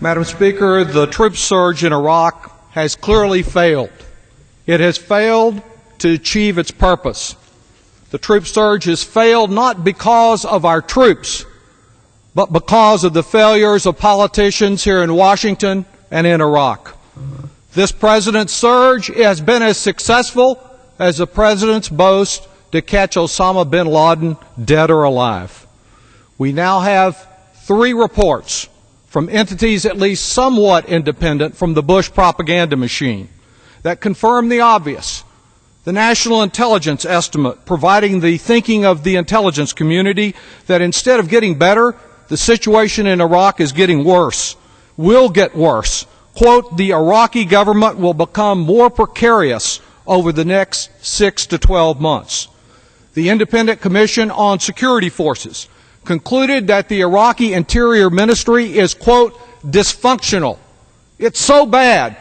Madam Speaker, the troop surge in Iraq has clearly failed. It has failed to achieve its purpose. The troop surge has failed not because of our troops, but because of the failures of politicians here in Washington and in Iraq. This president's surge has been as successful as the president's boast to catch Osama bin Laden dead or alive. We now have 3 reports from entities at least somewhat independent from the Bush propaganda machine that confirm the obvious. The National Intelligence Estimate providing the thinking of the intelligence community that instead of getting better, the situation in Iraq is getting worse, will get worse. Quote, the Iraqi government will become more precarious over the next 6 to 12 months. The Independent Commission on Security Forces concluded that the Iraqi Interior Ministry is, quote, dysfunctional. It's so bad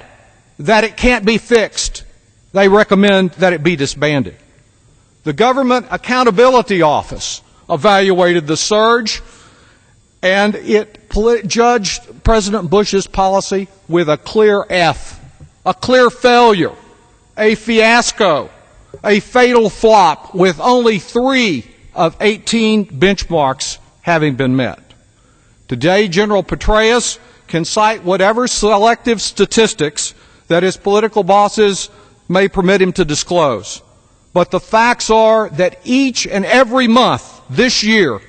that it can't be fixed. They recommend that it be disbanded. The Government Accountability Office evaluated the surge, and it judged President Bush's policy with a clear F, a clear failure, a fiasco, a fatal flop, with only 3 of 18 benchmarks having been met. Today, General Petraeus can cite whatever selective statistics that his political bosses may permit him to disclose. But the facts are that each and every month this year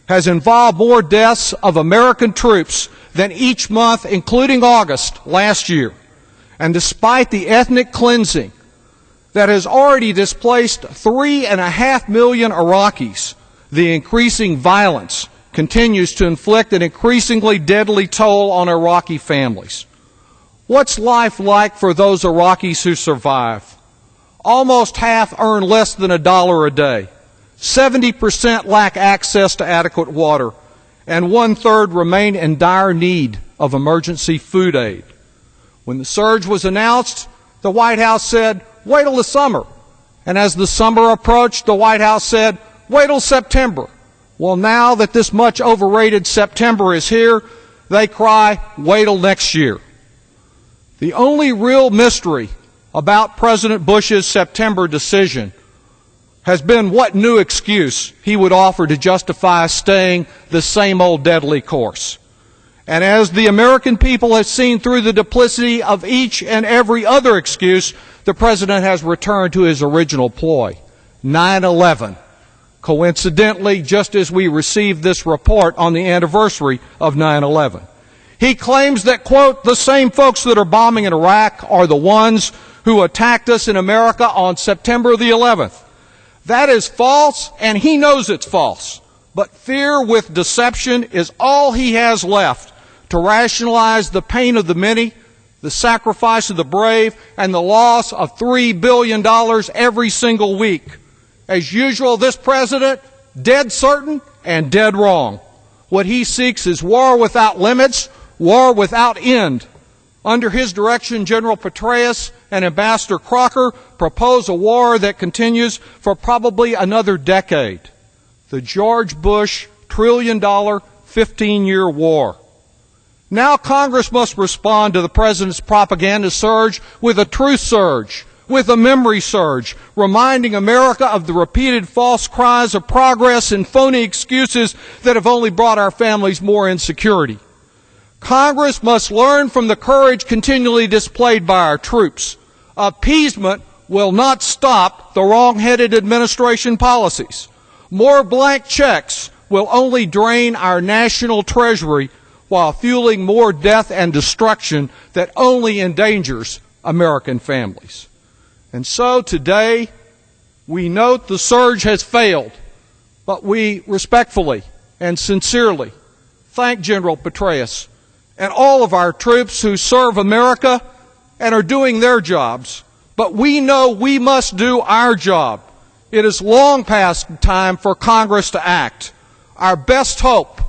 has involved more deaths of American troops than each month, including August last year. And despite the ethnic cleansing that has already displaced 3.5 million Iraqis, the increasing violence continues to inflict an increasingly deadly toll on Iraqi families. What's life like for those Iraqis who survive? Almost half earn less than $1 a day. 70% lack access to adequate water, and 1/3 remain in dire need of emergency food aid. When the surge was announced, the White House said, wait till the summer. And as the summer approached, the White House said, wait till September. Well, now that this much overrated September is here, they cry, wait till next year. The only real mystery about President Bush's September decision has been what new excuse he would offer to justify staying the same old deadly course. And as the American people have seen through the duplicity of each and every other excuse, the President has returned to his original ploy, 9/11. Coincidentally, just as we received this report on the anniversary of 9/11. He claims that, quote, the same folks that are bombing in Iraq are the ones who attacked us in America on September the 11th. That is false, and he knows it's false. But fear with deception is all he has left to rationalize the pain of the many, the sacrifice of the brave, and the loss of $3 billion every single week. As usual, this president, dead certain and dead wrong. What he seeks is war without limits, war without end. Under his direction, General Petraeus and Ambassador Crocker propose a war that continues for probably another decade. The George Bush trillion-dollar 15-year war. Now Congress must respond to the President's propaganda surge with a truth surge, with a memory surge, reminding America of the repeated false cries of progress and phony excuses that have only brought our families more insecurity. Congress must learn from the courage continually displayed by our troops. Appeasement will not stop the wrong-headed administration policies. More blank checks will only drain our national treasury while fueling more death and destruction that only endangers American families. And so today, we note the surge has failed, but we respectfully and sincerely thank General Petraeus and all of our troops who serve America and are doing their jobs. But we know we must do our job. It is long past time for Congress to act. Our best hope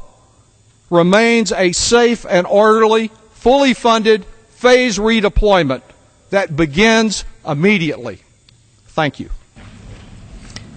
remains a safe and orderly, fully funded phase redeployment that begins immediately. Thank you.